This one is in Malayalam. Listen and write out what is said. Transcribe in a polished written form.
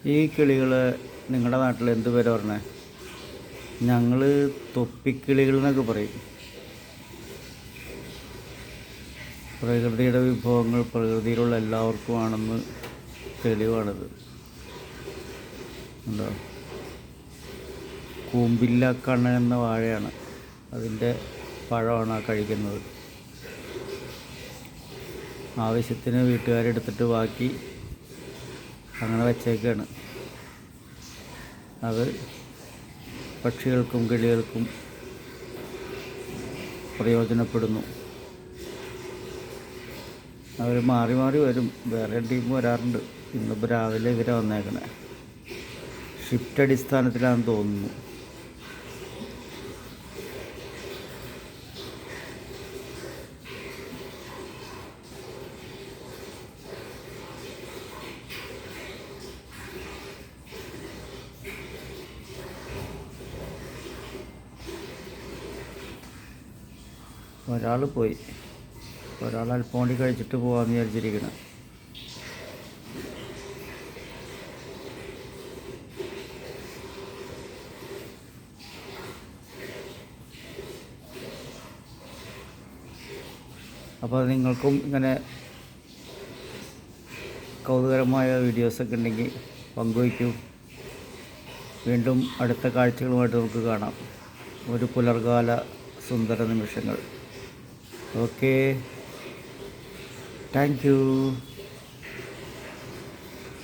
ഈ കിളികൾ നിങ്ങളുടെ നാട്ടിൽ എന്ത് പേര് പറഞ്ഞേ? ഞങ്ങൾ തൊപ്പിക്കിളികൾ എന്നൊക്കെ പറയും. പ്രകൃതിയുടെ വിഭവങ്ങൾ പ്രകൃതിയിലുള്ള എല്ലാവർക്കുമാണെന്ന് തെളിവാണിത്. ഉണ്ടോ? കൂമ്പില്ല കണ്ണൻ എന്ന വാഴയാണ്, അതിൻ്റെ പഴമാണ് ആ കഴിക്കുന്നത്. ആവശ്യത്തിന് വീട്ടുകാരെടുത്തിട്ട് ബാക്കി അങ്ങനെ വച്ചേക്കാണ്. അത് പക്ഷികൾക്കും കിളികൾക്കും പ്രയോജനപ്പെടുന്നു. അവർ മാറി മാറി വരും, വേറെ ടീം വരാറുണ്ട്. ഇന്നിപ്പോൾ രാവിലെ ഇവരെ വന്നേക്കണേ, ഷിഫ്റ്റ് അടിസ്ഥാനത്തിലാണെന്ന് തോന്നുന്നു. ഒരാൾ പോയി, ഒരാൾ അൽപ്പോണ്ടി കഴിച്ചിട്ട് പോകാമെന്ന് വിചാരിച്ചിരിക്കണം. അപ്പോൾ നിങ്ങൾക്കും ഇങ്ങനെ കൗതുകരമായ വീഡിയോസൊക്കെ ഉണ്ടെങ്കിൽ പങ്കുവയ്ക്കൂ. വീണ്ടും അടുത്ത കാഴ്ചകളുമായിട്ട് നമുക്ക് കാണാം. ഒരു പുലർകാല സുന്ദര നിമിഷങ്ങൾ. Okay, thank you.